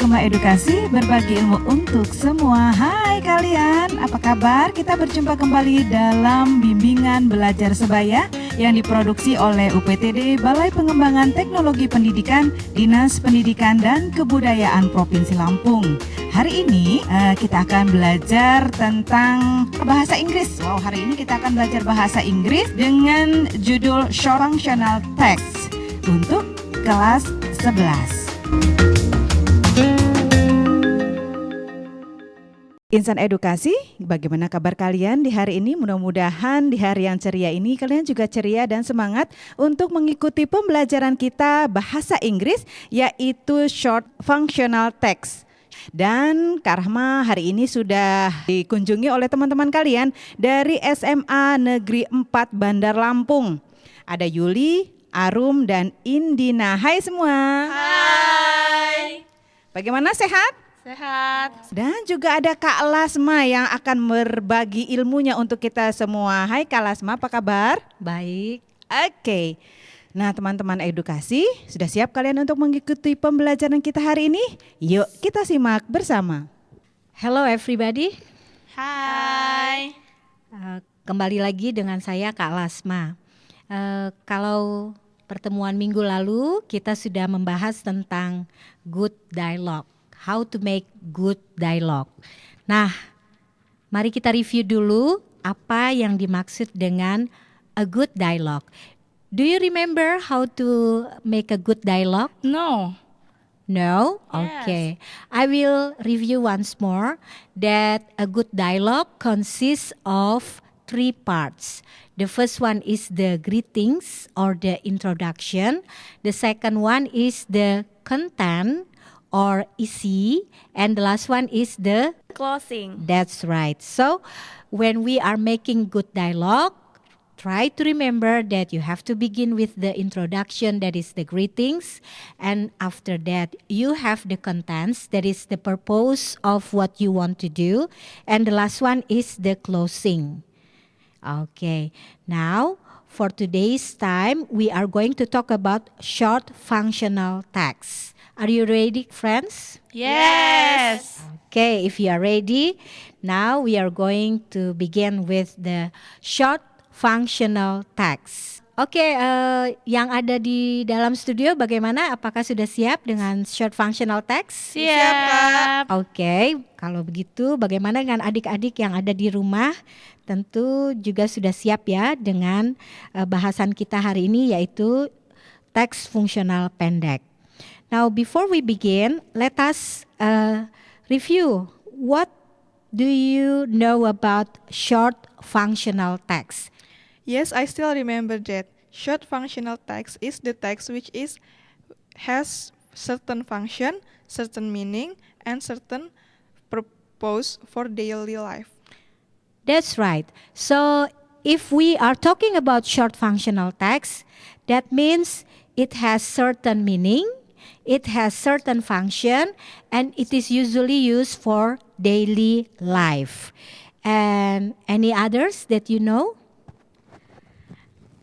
Bersama Edukasi, berbagi ilmu untuk semua. Hai kalian, apa kabar? Kita berjumpa kembali dalam bimbingan belajar sebaya yang diproduksi oleh UPTD, Balai Pengembangan Teknologi Pendidikan, Dinas Pendidikan dan Kebudayaan Provinsi Lampung. Hari ini kita akan belajar tentang bahasa Inggris. Wow, hari ini kita akan belajar bahasa Inggris dengan judul Short Functional Text untuk kelas 11. Insan Edukasi, bagaimana kabar kalian di hari ini? Mudah-mudahan di hari yang ceria ini kalian juga ceria dan semangat untuk mengikuti pembelajaran kita bahasa Inggris, yaitu Short Functional Text. Dan Kak Rahma hari ini sudah dikunjungi oleh teman-teman kalian dari SMA Negeri 4 Bandar Lampung. Ada Yuli, Arum, dan Indina. Hai semua. Hai. Bagaimana, sehat? Sehat. Dan juga ada Kak Lasma yang akan berbagi ilmunya untuk kita semua. Hai Kak Lasma, apa kabar? Baik. Oke. Nah teman-teman Edukasi, sudah siap kalian untuk mengikuti pembelajaran kita hari ini? Yuk kita simak bersama. Hello everybody. Hai. Kembali lagi dengan saya Kak Lasma. Kalau pertemuan minggu lalu kita sudah membahas tentang good dialogue. How to make good dialogue. Nah, mari kita review dulu apa yang dimaksud dengan a good dialogue. Do you remember how to make a good dialogue? No. No? Yes. Okay. I will review once more that a good dialogue consists of 3 parts. The first one is the greetings or the introduction. The second one is the content or isi, and the last one is the Closing. That's right. So when we are making good dialogue, try to remember that you have to begin with the introduction, that is the greetings, and after that you have the contents, that is the purpose of what you want to do, and the last one is the closing. Okay, now for today's time we are going to talk about short functional text. Are you ready, friends? Yes. Okay, if you are ready, now we are going to begin with the short functional text. Oke, yang ada di dalam studio bagaimana? Apakah sudah siap dengan short functional text? Siap, Kak. Oke, kalau begitu bagaimana dengan adik-adik yang ada di rumah? Tentu juga sudah siap ya dengan bahasan kita hari ini, yaitu teks fungsional pendek. Now, before we begin, let us review. What do you know about short functional text? Yes, I still remember that. Short functional text is the text which has certain function, certain meaning, and certain purpose for daily life. That's right. So, if we are talking about short functional text, that means it has certain meaning, it has certain function, and it is usually used for daily life. And any others that you know?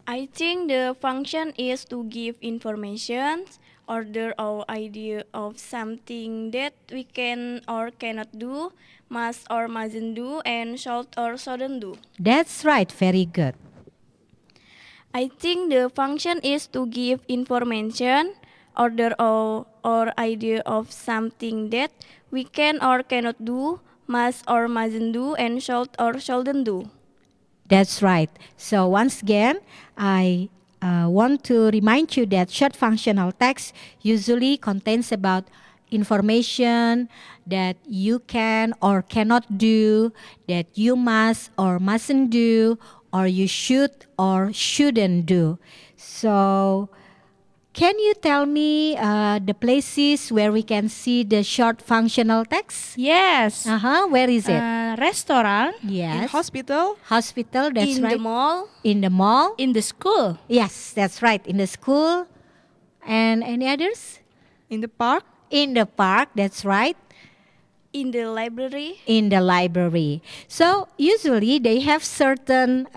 I think the function is to give information, order or idea of something that we can or cannot do, must or mustn't do, and should or shouldn't do. That's right. Very good. I think the function is to give information, order or idea of something that we can or cannot do, must or mustn't do, and should or shouldn't do. That's right. So once again, I want to remind you that short functional text usually contains about information that you can or cannot do, that you must or mustn't do, or you should or shouldn't do. So can you tell me the places where we can see the short functional text? Yes. Where is it? Restaurant. Yes. In hospital, Hospital, that's in right. the mall. In the mall. In the school. Yes, that's right. In the school. And any others? in the park, In the park, that's right. In the library. In the library. So usually they have certain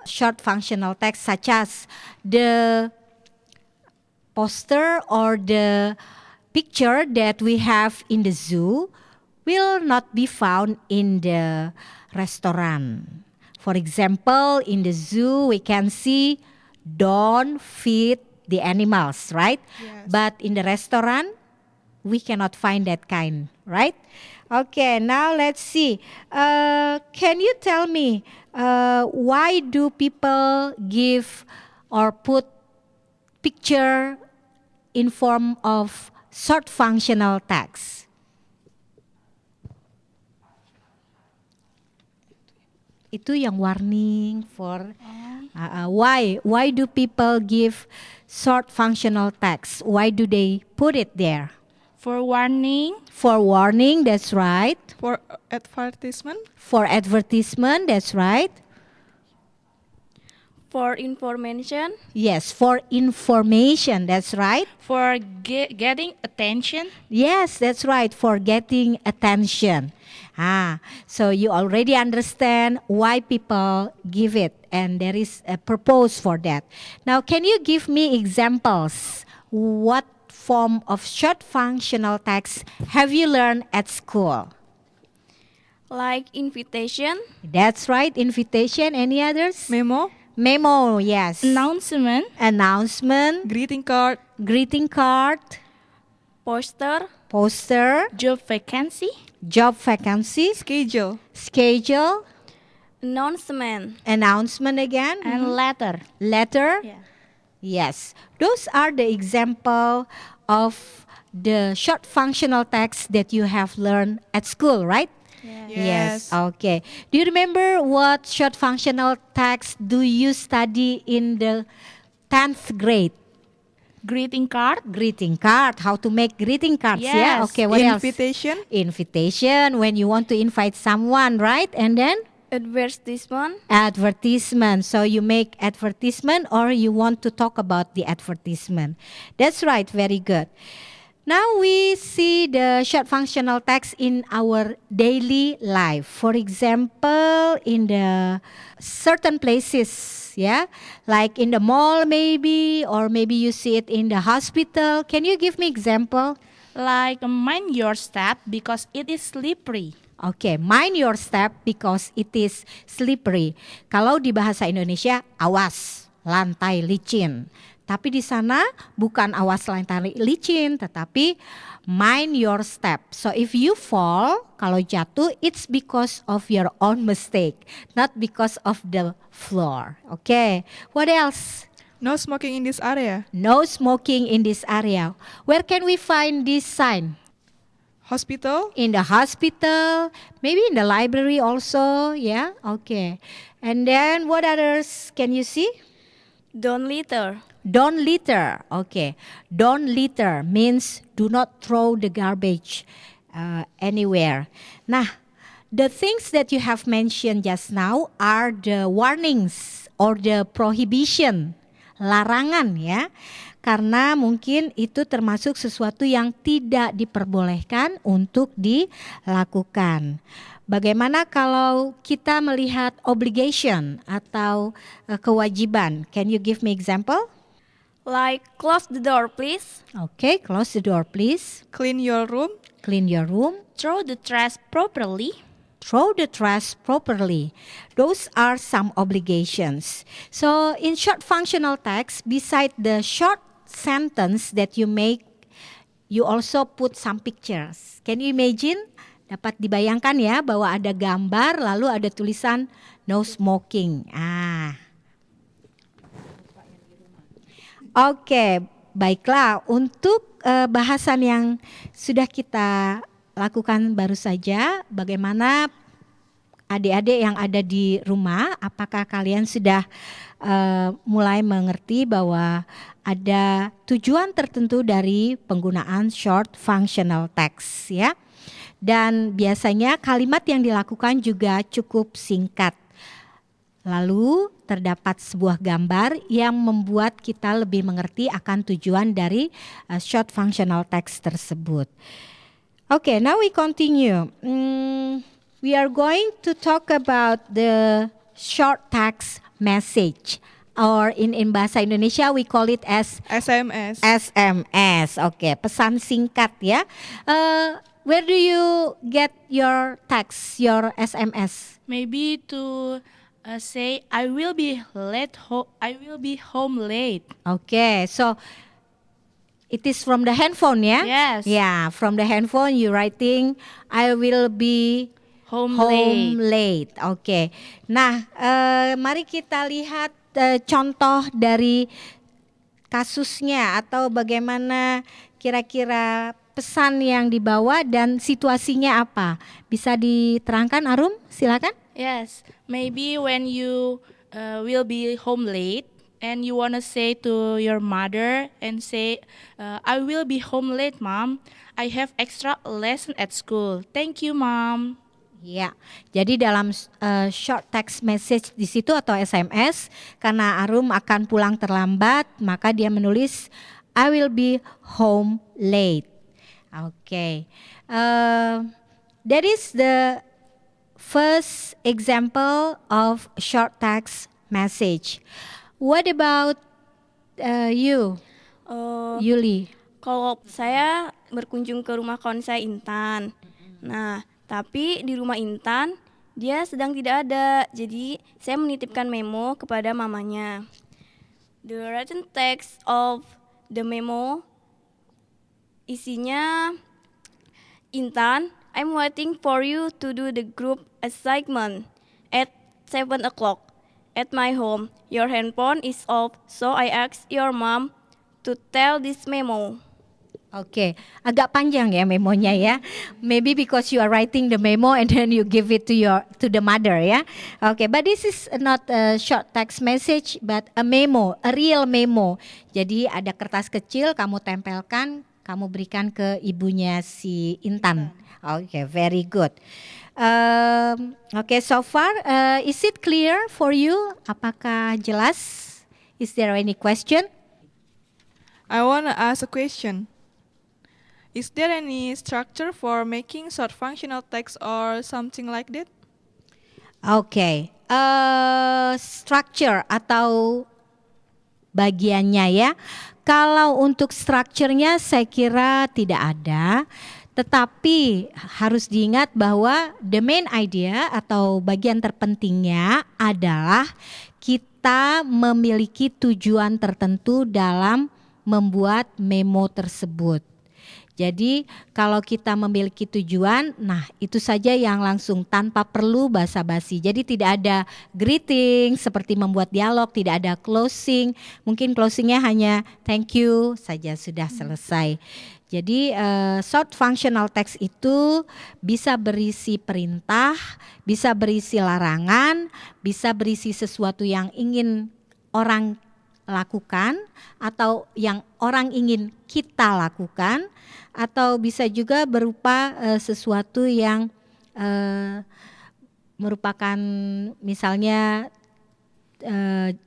short functional text such as the poster or the picture that we have in the zoo will not be found in the restaurant. For example, in the zoo we can see don't feed the animals, right? Yes. But in the restaurant we cannot find that kind, right? Okay, now let's see. Can you tell me why do people give or put picture in form of short functional text? Itu yang warning for why do people give short functional text? Why do they put it there? For warning, For warning, that's right. For advertisement, For advertisement, that's right. For information, Yes, for information, that's right. for getting attention, Yes, that's right, for getting attention. So you already understand why people give it, and there is a purpose for that. Now, can you give me examples? What form of short functional text have you learned at school? like invitation, That's right, invitation. Any others? memo, Memo, yes. announcement, Announcement, greeting card, greeting card, poster, poster, job vacancy, job vacancy, schedule, schedule, announcement. announcement again, and letter. letter. Yeah. Yes, those are the example of the short functional text that you have learned at school, right? Yes. Okay. Do you remember what short functional text do you study in the 10th grade? Greeting card, Greeting card. How to make greeting cards? Yeah. Yes. Okay. What else? invitation, Invitation when you want to invite someone, right? And then Advertisement, advertisement. So you make advertisement or you want to talk about the advertisement. That's right. Very good. Now we see the short functional text in our daily life. For example, in the certain places, yeah, like in the mall maybe, or maybe you see it in the hospital. Can you give me example? like mind your step because it is slippery. Oke, mind your step because it is slippery. Kalau di bahasa Indonesia, awas lantai licin. Tapi di sana bukan awas lantai licin, tetapi mind your step. So if you fall, kalau jatuh, it's because of your own mistake, not because of the floor. Oke, what else? no smoking in this area, No smoking in this area. Where can we find this sign? hospital, In the hospital, maybe in the library also, yeah? Okay. And then what others can you see? don't litter, Don't litter. Okay. Don't litter means do not throw the garbage anywhere. Nah, the things that you have mentioned just now are the warnings or the prohibition, larangan ya. Karena mungkin itu termasuk sesuatu yang tidak diperbolehkan untuk dilakukan. Bagaimana kalau kita melihat obligation atau kewajiban? Can you give me example? like close the door please, Okay, close the door please. clean your room, Clean your room. Throw the trash properly. Throw the trash properly. Those are some obligations. So in short functional text, beside the short sentence that you make, you also put some pictures. Can you imagine? Dapat dibayangkan ya bahwa ada gambar lalu ada tulisan no smoking. Oke, baiklah. Untuk bahasan yang sudah kita lakukan baru saja, bagaimana adik-adik yang ada di rumah, apakah kalian sudah mulai mengerti bahwa ada tujuan tertentu dari penggunaan short functional text ya? Dan biasanya kalimat yang dilakukan juga cukup singkat. Lalu terdapat sebuah gambar yang membuat kita lebih mengerti akan tujuan dari short functional text tersebut. Okay, now we continue. We are going to talk about the short text message. or in bahasa Indonesia we call it as SMS. SMS. Oke, pesan singkat ya. Where do you get your text, your SMS? Maybe to say I will be home late. Okay, so it is from the handphone ya? Yes. Yeah, from the handphone you writing I will be Home late. Oke. Nah, mari kita lihat contoh dari kasusnya atau bagaimana kira-kira pesan yang dibawa dan situasinya apa. Bisa diterangkan Arum? Silakan. Yes, maybe when you will be home late and you want to say to your mother and say, I will be home late, Mom. I have extra lesson at school. Thank you, Mom. Ya, jadi dalam short text message di situ atau SMS, karena Arum akan pulang terlambat, maka dia menulis I will be home late. Okay, that is the first example of short text message. What about you, Yuli? Kalau saya berkunjung ke rumah kawan saya Intan. Nah, tapi di rumah Intan dia sedang tidak ada. Jadi saya menitipkan memo kepada mamanya. The written text of the memo isinya, Intan, I'm waiting for you to do the group assignment at 7 o'clock at my home. Your handphone is off, so I asked your mom to tell this memo. Oke, agak panjang ya memonya ya. Maybe because you are writing the memo and then you give it to the mother ya. Oke, but this is not a short text message but a memo, a real memo. Jadi ada kertas kecil kamu tempelkan, kamu berikan ke ibunya si Intan. Oke, very good. Oke, so far is it clear for you? Apakah jelas? Is there any question? I want to ask a question. Is there any structure for making short functional text or something like that? Oke, structure atau bagiannya ya. Kalau untuk strukturnya saya kira tidak ada, tetapi harus diingat bahwa the main idea atau bagian terpentingnya adalah kita memiliki tujuan tertentu dalam membuat memo tersebut. Jadi kalau kita memiliki tujuan, nah itu saja yang langsung tanpa perlu basa-basi. Jadi tidak ada greeting seperti membuat dialog, tidak ada closing. Mungkin closingnya hanya thank you saja sudah selesai. Jadi short functional text itu bisa berisi perintah, bisa berisi larangan, bisa berisi sesuatu yang ingin orang lakukan atau yang orang ingin kita lakukan, atau bisa juga berupa sesuatu yang merupakan misalnya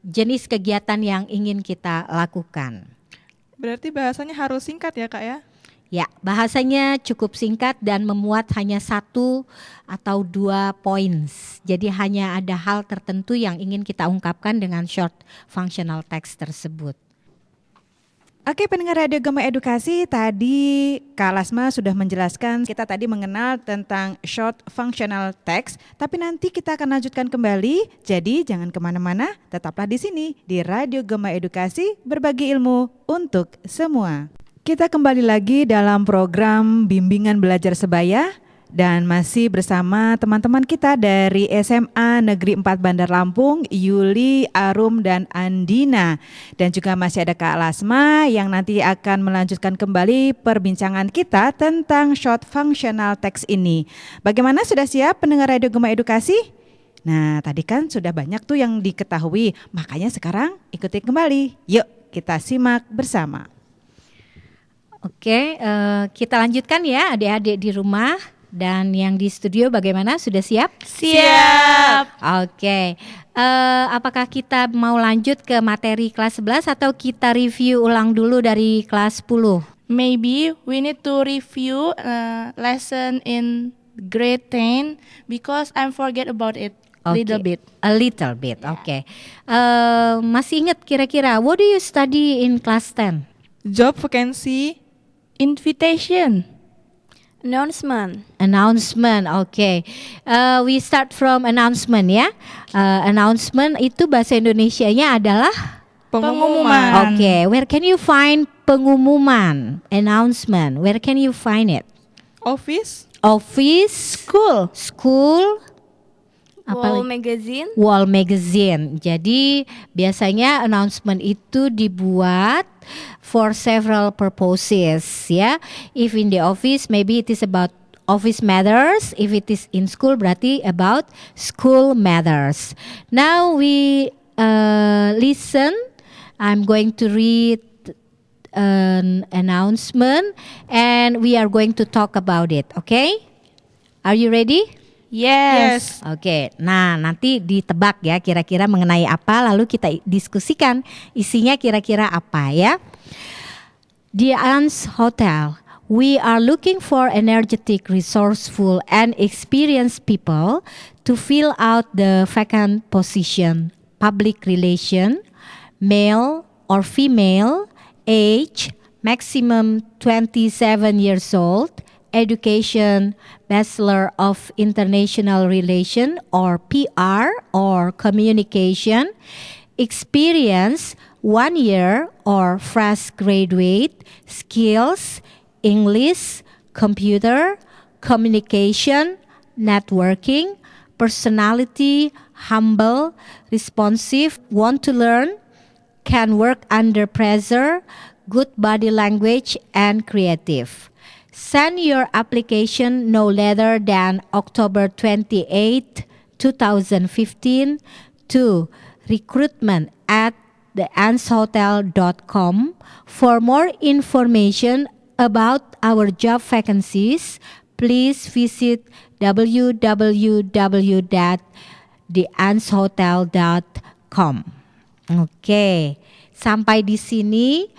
jenis kegiatan yang ingin kita lakukan. Berarti bahasanya harus singkat ya Kak ya? Ya, bahasanya cukup singkat dan memuat hanya 1 atau 2 points. Jadi hanya ada hal tertentu yang ingin kita ungkapkan dengan short functional text tersebut. Oke, pendengar Radio Gema Edukasi, tadi Kak Lasma sudah menjelaskan, kita tadi mengenal tentang short functional text, tapi nanti kita akan lanjutkan kembali, jadi jangan kemana-mana, tetaplah di sini di Radio Gema Edukasi, berbagi ilmu untuk semua. Kita kembali lagi dalam program Bimbingan Belajar Sebaya dan masih bersama teman-teman kita dari SMA Negeri 4 Bandar Lampung, Yuli, Arum, dan Andina. Dan juga masih ada Kak Lasma yang nanti akan melanjutkan kembali perbincangan kita tentang short functional text ini. Bagaimana, sudah siap pendengar Radio Gema Edukasi? Nah, tadi kan sudah banyak tuh yang diketahui, makanya sekarang ikuti kembali. Yuk kita simak bersama. Oke, kita lanjutkan ya adik-adik di rumah. Dan yang di studio bagaimana? Sudah siap? Siap. Oke, apakah kita mau lanjut ke materi kelas 11 atau kita review ulang dulu dari kelas 10? Maybe we need to review lesson in grade 10 because I forget about it. Little bit. A little bit. Okay. Masih ingat kira-kira what do you study in class 10? Job vacancy. Invitation. Announcement. Announcement. Okay. We start from announcement ya. Announcement itu bahasa Indonesianya adalah Pengumuman. okay. Where can you find pengumuman? Announcement. Where can you find it? Office. Office, school, Wall magazine. wall magazine. Jadi biasanya announcement itu dibuat for several purposes ya. If in the office maybe it is about office matters. If it is in school berarti about school matters. Now we listen. I'm going to read an announcement and we are going to talk about it. Okay? Are you ready? Yes. Oke, nah nanti ditebak ya kira-kira mengenai apa, lalu kita diskusikan isinya kira-kira apa ya. The Ans Hotel, we are looking for energetic, resourceful, and experienced people to fill out the vacant position. Public relation, male or female, age, maximum 27 years old, education, Bachelor of International Relation or PR or Communication, experience 1 year or fresh graduate, skills, English, computer, communication, networking, personality, humble, responsive, want to learn, can work under pressure, good body language, and creative. Send your application no later than October 28, 2015 to recruitment@theanshotel.com. For more information about our job vacancies, please visit www.theanshotel.com. Oke, sampai di sini.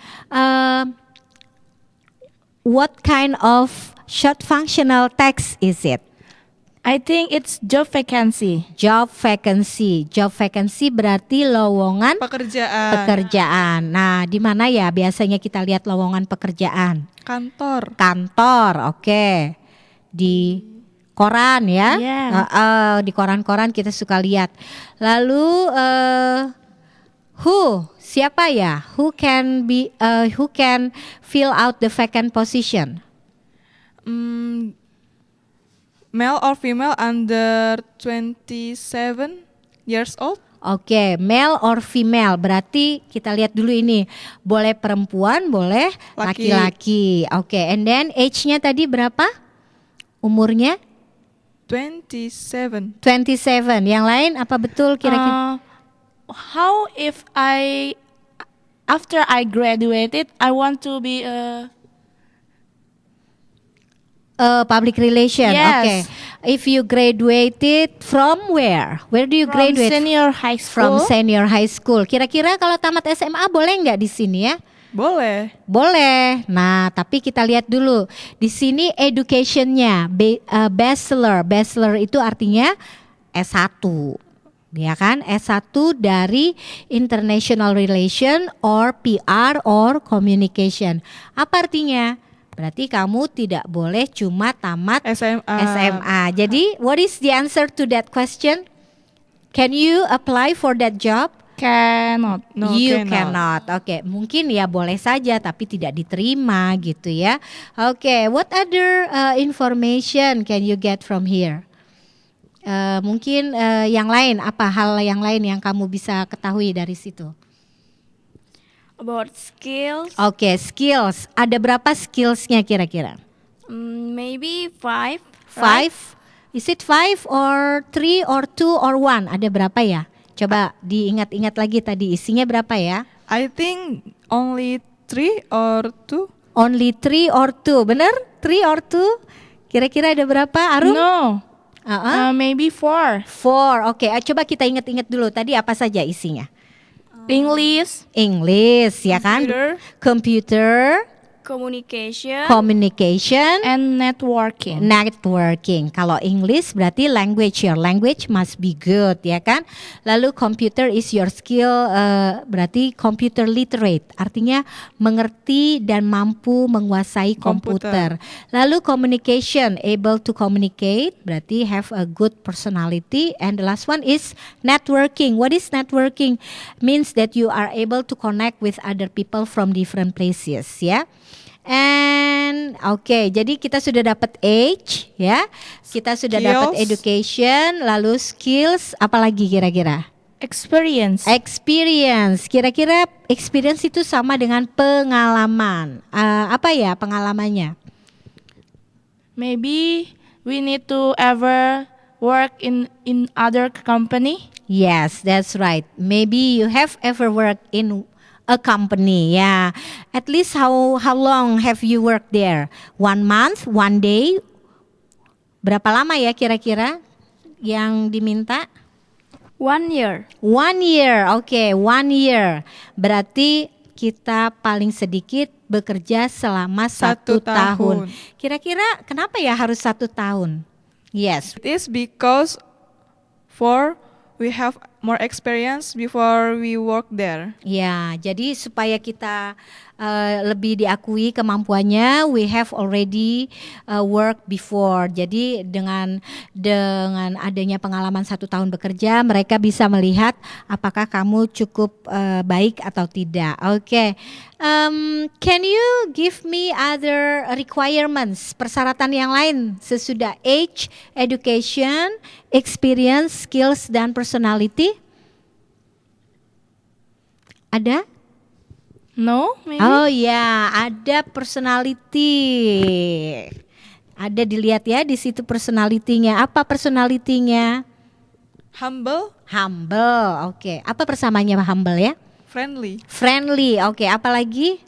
What kind of short functional text is it? I think it's job vacancy. Job vacancy. Job vacancy berarti lowongan pekerjaan. Nah, di mana ya biasanya kita lihat lowongan pekerjaan? Kantor. Kantor, oke. Di koran ya. Yeah. Di koran-koran kita suka lihat. Lalu siapa ya? Who can fill out the vacant position? Male or female under 27 years old. Oke, male or female. Berarti kita lihat dulu ini. Boleh perempuan, boleh laki-laki. Oke, and then age-nya tadi berapa? Umurnya? 27. 27. Yang lain apa betul kira-kira? How if after I graduated, I want to be Public relation. Yes. Okay. If you graduated from where? Where do you from graduate? senior high From school. senior high school. Kira-kira kalau tamat SMA boleh nggak di sini ya? Boleh. Boleh. Nah, tapi kita lihat dulu. Di sini education-nya bachelor. Bachelor itu artinya S1. Ya kan? S1 dari International Relation or PR or Communication. Apa artinya? Berarti kamu tidak boleh cuma tamat SMA. Jadi, what is the answer to that question? Can you apply for that job? Cannot. No, You cannot. Oke, mungkin ya boleh saja tapi tidak diterima gitu ya. Oke, what other information can you get from here? Mungkin yang lain, apa hal yang lain yang kamu bisa ketahui dari situ? About skills. Oke, skills. Ada berapa skillsnya kira-kira? Maybe 5. 5? Is it 5 or 3 or 2 or 1? Ada berapa ya? Coba diingat-ingat lagi tadi isinya berapa ya? I think only 3 or 2. Only 3 or 2, bener? 3 or 2? Kira-kira ada berapa, Arum? No. Uh-huh. Maybe 4. 4, oke. Coba kita ingat-ingat dulu tadi apa saja isinya? English. English, ya kan? Computer. Computer, Communication. Communication. and networking. Networking. Kalau English berarti language, your language must be good, ya kan? Lalu computer is your skill, berarti computer literate, artinya mengerti dan mampu menguasai komputer. Lalu communication, able to communicate, berarti have a good personality. And the last one is networking. What is networking? Means that you are able to connect with other people from different places, ya. And jadi kita sudah dapat age, ya. Kita sudah dapat Skills. education, lalu skills, apalagi kira-kira? Experience. Experience. Kira-kira experience itu sama dengan pengalaman. Apa ya pengalamannya? Maybe we need to ever work in other company. Yes, that's right. Maybe you have ever worked in a company, yeah. At least how long have you worked there? 1 month, 1 day? Berapa lama ya kira-kira yang diminta? 1 year. 1 year, oke, 1 year. Berarti kita paling sedikit bekerja selama 1 1 tahun. tahun. Kira-kira kenapa ya harus 1 tahun? Yes. It is because we have more experience before we work there. Ya, jadi supaya kita lebih diakui kemampuannya, we have already work before. Jadi dengan adanya pengalaman 1 tahun bekerja, mereka bisa melihat apakah kamu cukup baik atau tidak. Oke, can you give me other requirements, persyaratan yang lain sesudah age, education, experience, skills, dan personality? Ada? No, maybe. Oh ya, ada personality. Ada dilihat ya di situ personality-nya. Apa personality-nya? Humble, Humble. Oke. Apa persamanya humble ya? friendly, Friendly. Oke, apa lagi?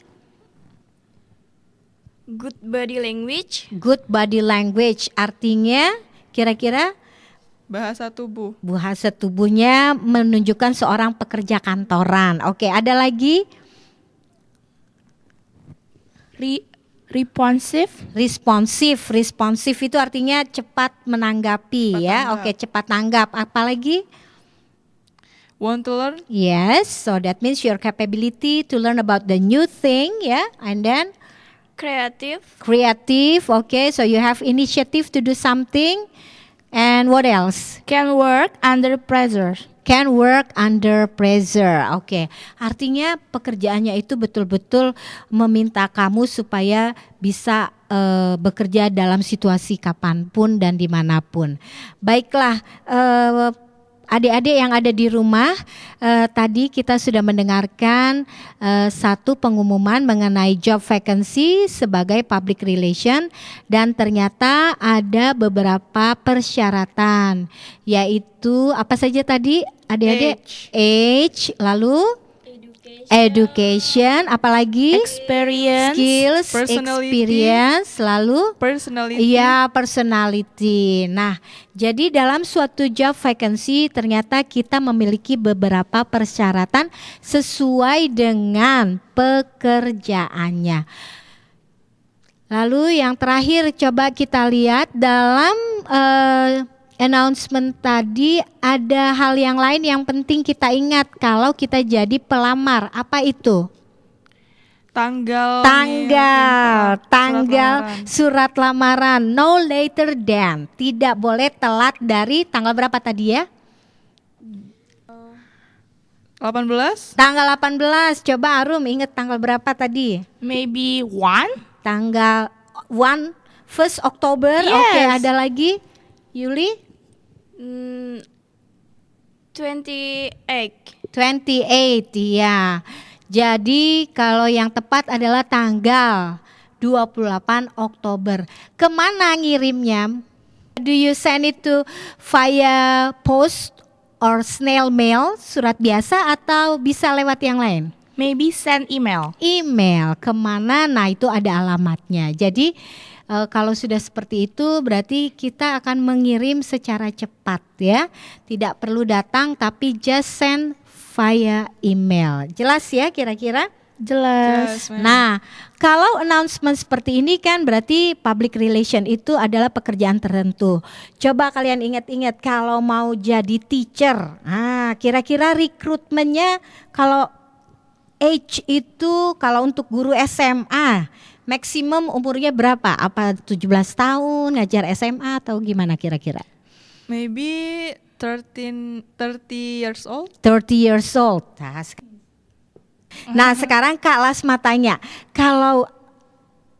Good body language. Good body language. Artinya kira-kira bahasa tubuh, bahasa tubuhnya menunjukkan seorang pekerja kantoran. Oke, ada lagi? Responsive. Responsif itu artinya cepat menanggapi, Cepat ya. tanggap. Oke, cepat tanggap. Apalagi? want to learn, Yes, so that means your capability to learn about the new thing, ya. And then Creative. creative. Okay, so you have initiative to do something. And what else? Can work under pressure. Can work under pressure. Oke, artinya pekerjaannya itu betul-betul meminta kamu supaya bisa bekerja dalam situasi kapanpun dan dimanapun. Baiklah, adik-adik yang ada di rumah, tadi kita sudah mendengarkan satu pengumuman mengenai job vacancy sebagai public relation, dan ternyata ada beberapa persyaratan, yaitu apa saja tadi adik-adik? Age, lalu education, apalagi? Experience. Skills, Personality. experience, lalu? personality, Iya, personality. Nah, jadi dalam suatu job vacancy ternyata kita memiliki beberapa persyaratan sesuai dengan pekerjaannya. Lalu yang terakhir coba kita lihat dalam announcement tadi ada hal yang lain yang penting kita ingat kalau kita jadi pelamar. Apa itu? tanggal surat lamaran, no later than, tidak boleh telat dari tanggal berapa tadi ya? 18, Tanggal 18. Coba Arum ingat tanggal berapa tadi? Maybe 1. Tanggal 1 Oktober. Yes. Oke, ada lagi? Yuli? 28. 28, ya. Jadi kalau yang tepat adalah tanggal 28 Oktober. Kemana ngirimnya? Do you send it to via post or snail mail, surat biasa, atau bisa lewat yang lain? Maybe send email. Email, kemana? Nah itu ada alamatnya. Jadi kalau sudah seperti itu berarti kita akan mengirim secara cepat ya. Tidak perlu datang tapi just send via email. Jelas ya kira-kira? Jelas. Ma'am. Nah, kalau announcement seperti ini kan berarti public relation itu adalah pekerjaan tertentu. Coba kalian ingat-ingat kalau mau jadi teacher. Kira-kira rekrutmennya kalau age itu kalau untuk guru SMA maksimum umurnya berapa? Apa 17 tahun ngajar SMA atau gimana kira-kira? Maybe 30 years old. 30 years old. Nah, sekarang Kak Lasma tanya, kalau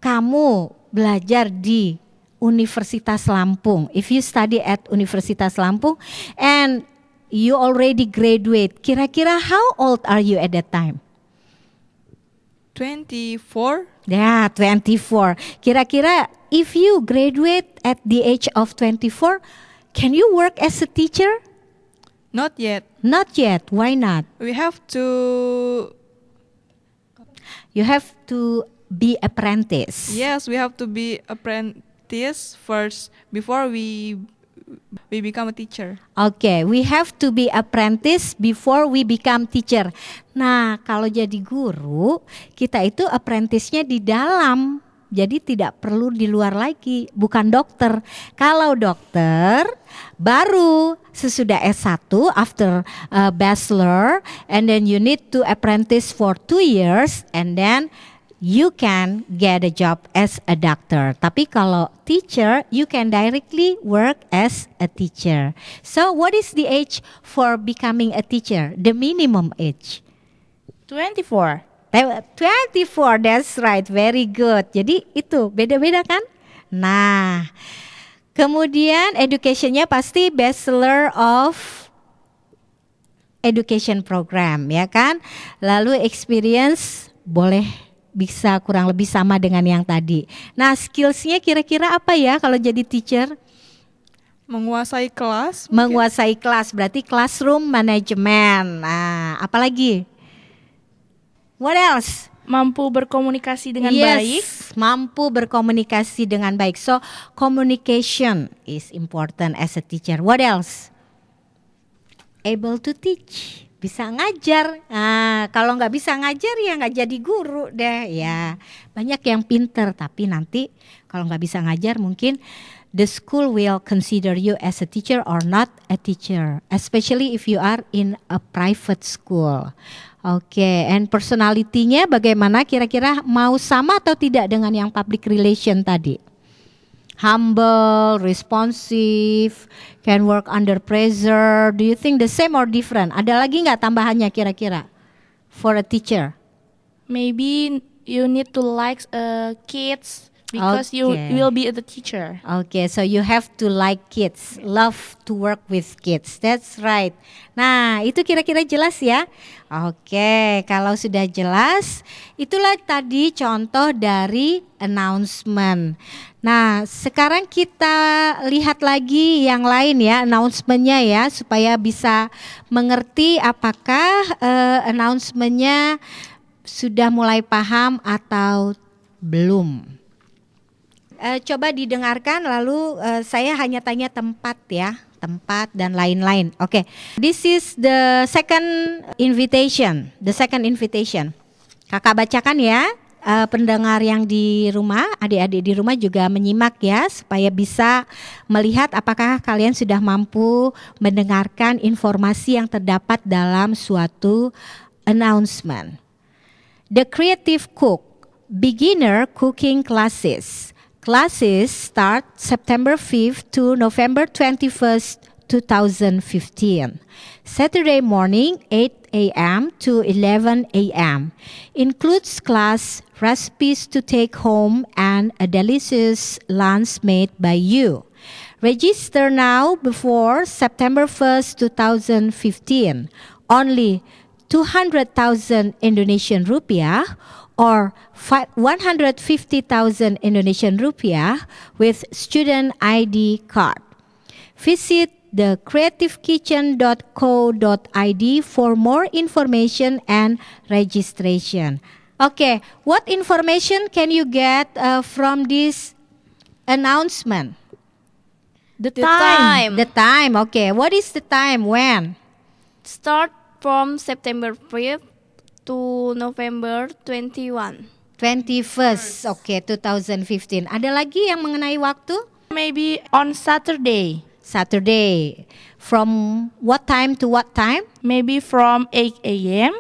kamu belajar di Universitas Lampung, if you study at Universitas Lampung and you already graduate, kira-kira how old are you at that time? 24. Ya, 24. Kira-kira if you graduate at the age of 24, can you work as a teacher? Not yet. Not yet. Why not? We have to. You have to be apprentice. Yes, we have to be apprentice first before we become a teacher. Oke, we have to be apprentice before we become teacher. Nah, kalau jadi guru, kita itu apprentice-nya di dalam. Jadi tidak perlu di luar lagi, bukan dokter. Kalau dokter baru sesudah S1 after bachelor and then you need to apprentice for 2 years and then you can get a job as a doctor. Tapi kalau teacher, you can directly work as a teacher. So what is the age for becoming a teacher? The minimum age? 24. 24, that's right, very good. Jadi itu beda-beda kan? Nah, kemudian educationnya pasti Bachelor of Education Program, ya kan? Lalu experience boleh bisa kurang lebih sama dengan yang tadi. Nah, skillsnya kira-kira apa ya kalau jadi teacher? Menguasai kelas. Menguasai kelas, berarti classroom management. Nah, apalagi? What else? Mampu berkomunikasi dengan Yes, baik. mampu berkomunikasi dengan baik. So, communication is important as a teacher. What else? Able to teach. Bisa ngajar. Nah, kalau nggak bisa ngajar ya nggak jadi guru deh. Ya, banyak yang pinter tapi nanti kalau nggak bisa ngajar mungkin the school will consider you as a teacher or not a teacher, especially if you are in a private school. Oke, and personality-nya bagaimana kira-kira, mau sama atau tidak dengan yang public relation tadi? Humble, responsive, can work under pressure. Do you think the same or different? Ada lagi nggak tambahannya kira-kira for a teacher? Maybe you need to like kids because you Okay. will be the teacher. Okay, so you have to like kids, love to work with kids. That's right. Nah, itu kira-kira jelas ya? Oke, kalau sudah jelas, itulah tadi contoh dari announcement. Nah, sekarang kita lihat lagi yang lain ya, announcement-nya ya, supaya bisa mengerti apakah announcement-nya sudah mulai paham atau belum. Coba didengarkan lalu saya hanya tanya tempat ya, tempat dan lain-lain. Oke. This is the second invitation. Kakak bacakan ya, pendengar yang di rumah, adik-adik di rumah juga menyimak ya, supaya bisa melihat apakah kalian sudah mampu mendengarkan informasi yang terdapat dalam suatu announcement. The Creative Cook, Beginner Cooking Classes. Classes start September 5th to November 21st, 2015. Saturday morning, 8 a.m. to 11 a.m. Includes class recipes to take home and a delicious lunch made by you. Register now before September 1st, 2015. Only 200,000 Indonesian rupiah or 150,000 Indonesian rupiah with student ID card. Visit thecreativekitchen.co.id for more information and registration. Okay, what information can you get from this announcement? The time. The time, okay. What is the time? When? Start from September 5th to November 21. 21st, oke, 2015. Ada lagi yang mengenai waktu? Maybe on Saturday. Saturday. From what time to what time? Maybe from 8 a.m.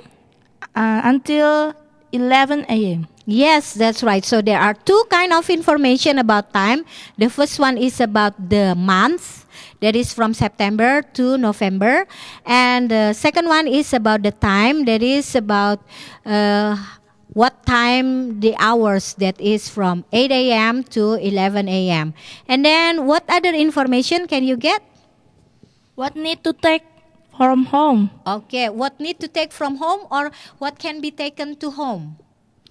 Until 11 a.m. Yes, that's right. So there are two kind of information about time. The first one is about the month. That is from September to November. And the second one is about the time. That is about what time, the hours, that is from 8 a.m. to 11 a.m. And then what other information can you get? What need to take from home? Okay, what need to take from home or what can be taken to home?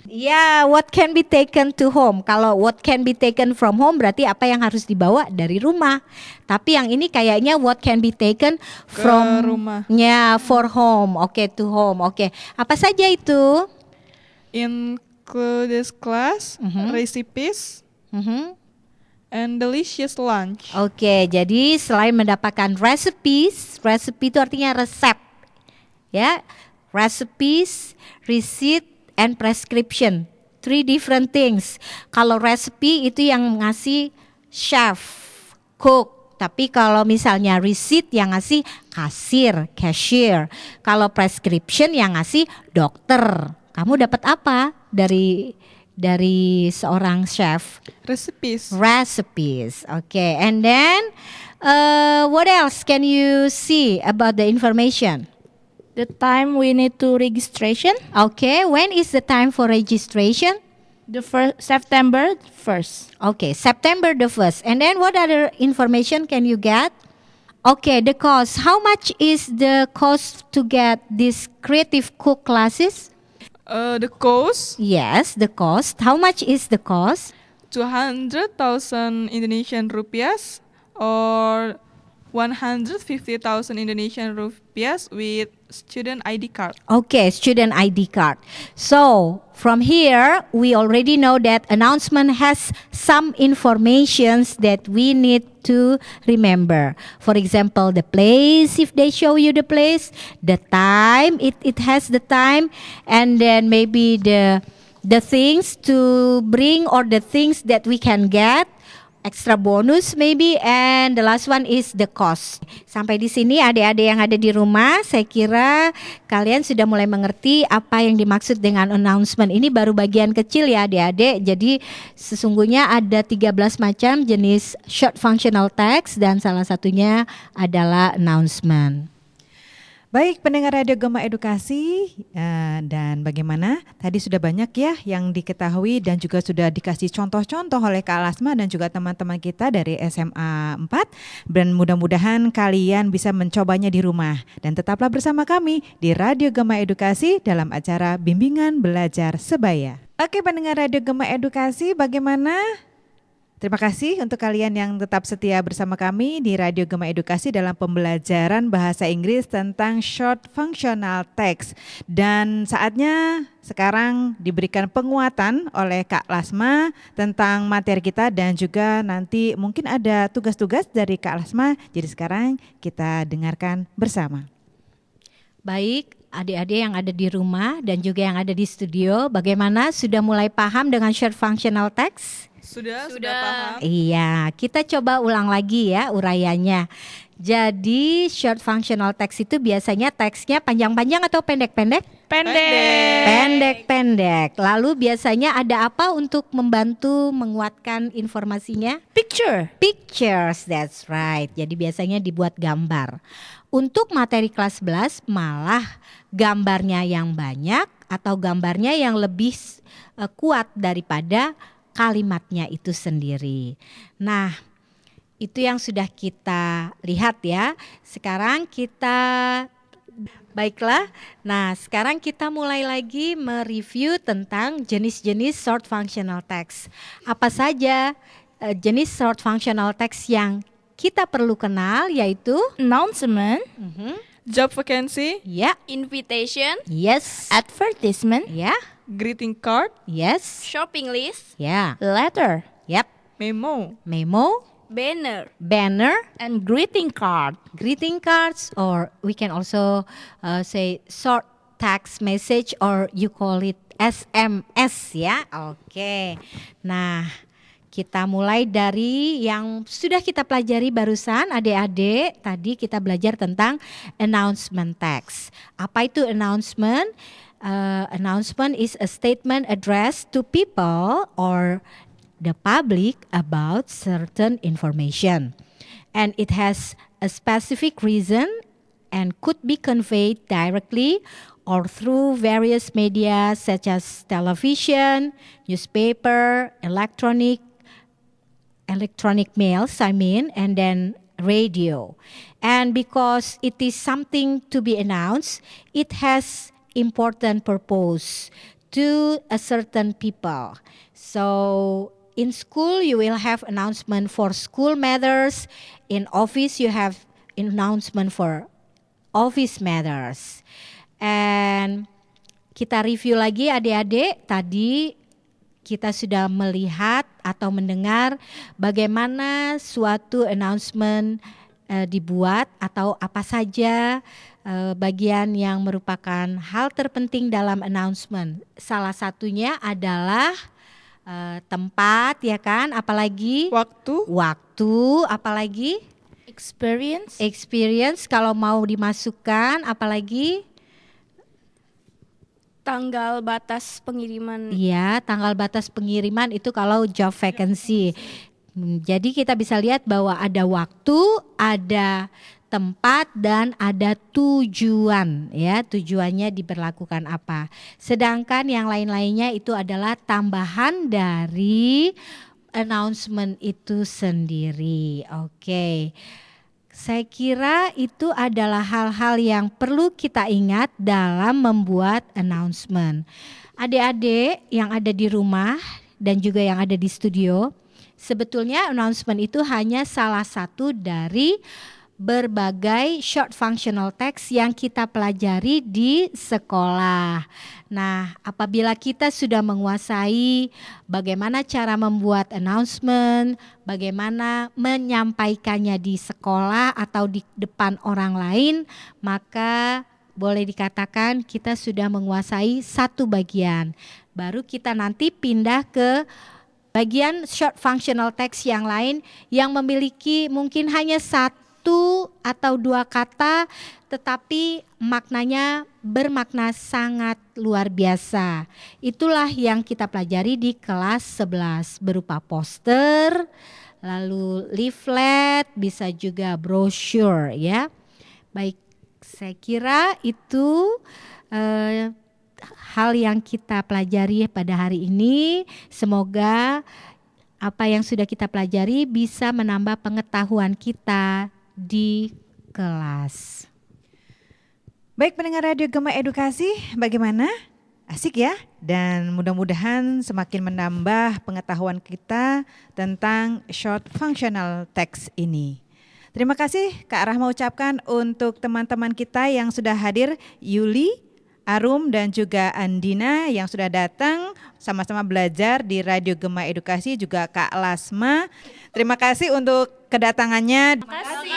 Ya, what can be taken to home. Kalau what can be taken from home berarti apa yang harus dibawa dari rumah. Tapi yang ini kayaknya what can be taken from rumah. Ya, for home. Oke, to home. Oke. Apa saja itu? Includes class, recipes, and delicious lunch. Oke, jadi selain mendapatkan recipes, recipe itu artinya resep. Ya, recipes, receipt, and prescription. 3 different things. Kalau recipe itu yang ngasih chef, cook. Tapi kalau misalnya receipt yang ngasih kasir, cashier. Kalau prescription yang ngasih dokter. Kamu dapat apa dari seorang chef? Recipes. Recipes. Okay. And then what else can you see about the information? The time we need to registration. Okay, when is the time for registration? The first September 1st. Okay, September the 1st. And then what other information can you get? Okay, the cost. How much is the cost to get these creative cook classes? The cost, Yes, the cost. How much is the cost? 200,000 Indonesian rupiahs or 150,000 Indonesian rupiahs with student ID card. Okay, student ID card. So from here, we already know that announcement has some informations that we need to remember. For example, the place, if they show you the place, the time, it has the time, and then maybe the things to bring or the things that we can get. Extra bonus maybe, and the last one is the cost. Sampai di sini adik-adik yang ada di rumah, saya kira kalian sudah mulai mengerti apa yang dimaksud dengan announcement. Ini baru bagian kecil ya adik-adik. Jadi sesungguhnya ada 13 macam jenis short functional text dan salah satunya adalah announcement. Baik pendengar Radio Gema Edukasi, dan bagaimana tadi sudah banyak ya yang diketahui dan juga sudah dikasih contoh-contoh oleh Kak Lasma dan juga teman-teman kita dari SMA 4, dan mudah-mudahan kalian bisa mencobanya di rumah. Dan tetaplah bersama kami di Radio Gema Edukasi dalam acara Bimbingan Belajar Sebaya. Oke pendengar Radio Gema Edukasi, bagaimana? Terima kasih untuk kalian yang tetap setia bersama kami di Radio Gema Edukasi dalam pembelajaran bahasa Inggris tentang short functional text. Dan saatnya sekarang diberikan penguatan oleh Kak Lasma tentang materi kita dan juga nanti mungkin ada tugas-tugas dari Kak Lasma. Jadi sekarang kita dengarkan bersama. Baik, adik-adik yang ada di rumah dan juga yang ada di studio, bagaimana sudah mulai paham dengan short functional text? Sudah paham. Iya, kita coba ulang lagi ya uraiannya. Jadi short functional text itu biasanya teksnya panjang-panjang atau pendek-pendek? Pendek-pendek. Lalu biasanya ada apa untuk membantu menguatkan informasinya? Pictures, that's right. Jadi biasanya dibuat gambar. Untuk materi kelas 11 malah gambarnya yang banyak atau gambarnya yang lebih kuat daripada kalimatnya itu sendiri. Nah, itu yang sudah kita lihat ya. Sekarang kita, baiklah. Nah, sekarang kita mulai lagi mereview tentang jenis-jenis short functional text. Apa saja jenis short functional text yang kita perlu kenal, yaitu Announcement. Job vacancy, ya, Invitation, yes, Advertisement. ya, greeting card, yes, shopping list, ya, Letter. yep, memo, banner, banner, And greeting card. greeting cards, or we can also say short text message or you call it SMS ya. Oke. Nah, kita mulai dari yang sudah kita pelajari barusan, adik-adik. Tadi kita belajar tentang announcement text. Apa itu announcement? Announcement is a statement addressed to people or the public about certain information. And it has a specific reason and could be conveyed directly or through various media such as television, newspaper, electronic mails, and then radio. And because it is something to be announced, it has important purpose to a certain people. So in school, you will have announcement for school matters. In office, you have announcement for office matters. And kita review lagi adik-adik, tadi kita sudah melihat atau mendengar bagaimana suatu announcement dibuat atau apa saja bagian yang merupakan hal terpenting dalam announcement. Salah satunya adalah tempat ya kan, apalagi waktu, apalagi experience kalau mau dimasukkan, apalagi Tanggal batas pengiriman. iya, tanggal batas pengiriman itu kalau job vacancy. Jadi kita bisa lihat bahwa ada waktu, ada tempat, dan ada tujuan ya, tujuannya diberlakukan apa. Sedangkan yang lain-lainnya itu adalah tambahan dari announcement itu sendiri. Oke. Saya kira itu adalah hal-hal yang perlu kita ingat dalam membuat announcement. Adik-adik yang ada di rumah dan juga yang ada di studio, sebetulnya announcement itu hanya salah satu dari berbagai short functional text yang kita pelajari di sekolah. Nah, apabila kita sudah menguasai bagaimana cara membuat announcement, bagaimana menyampaikannya di sekolah atau di depan orang lain, maka boleh dikatakan kita sudah menguasai satu bagian. Baru kita nanti pindah ke bagian short functional text yang lain yang memiliki mungkin hanya satu atau dua kata, tetapi maknanya bermakna sangat luar biasa. Itulah yang kita pelajari di kelas 11 berupa poster, lalu leaflet, bisa juga brosur ya. Baik, saya kira itu hal yang kita pelajari pada hari ini. Semoga apa yang sudah kita pelajari bisa menambah pengetahuan kita di kelas. Baik pendengar Radio Gema Edukasi, bagaimana? Asik ya? Dan mudah-mudahan semakin menambah pengetahuan kita tentang short functional text ini. Terima kasih Kak Rahma ucapkan untuk teman-teman kita yang sudah hadir, Yuli, Arum dan juga Andina yang sudah datang sama-sama belajar di Radio Gema Edukasi, juga Kak Lasma. Terima kasih untuk kedatangannya. Terima kasih.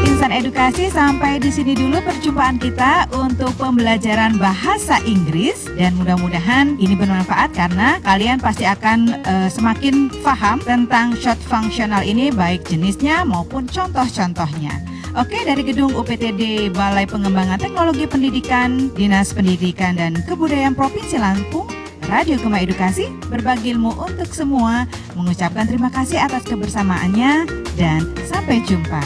Insan Edukasi, sampai di sini dulu perjumpaan kita untuk pembelajaran bahasa Inggris, dan mudah-mudahan ini bermanfaat karena kalian pasti akan semakin paham tentang short functional ini, baik jenisnya maupun contoh-contohnya. Oke, dari gedung UPTD Balai Pengembangan Teknologi Pendidikan, Dinas Pendidikan dan Kebudayaan Provinsi Lampung, Radio Gema Edukasi berbagi ilmu untuk semua, mengucapkan terima kasih atas kebersamaannya dan sampai jumpa.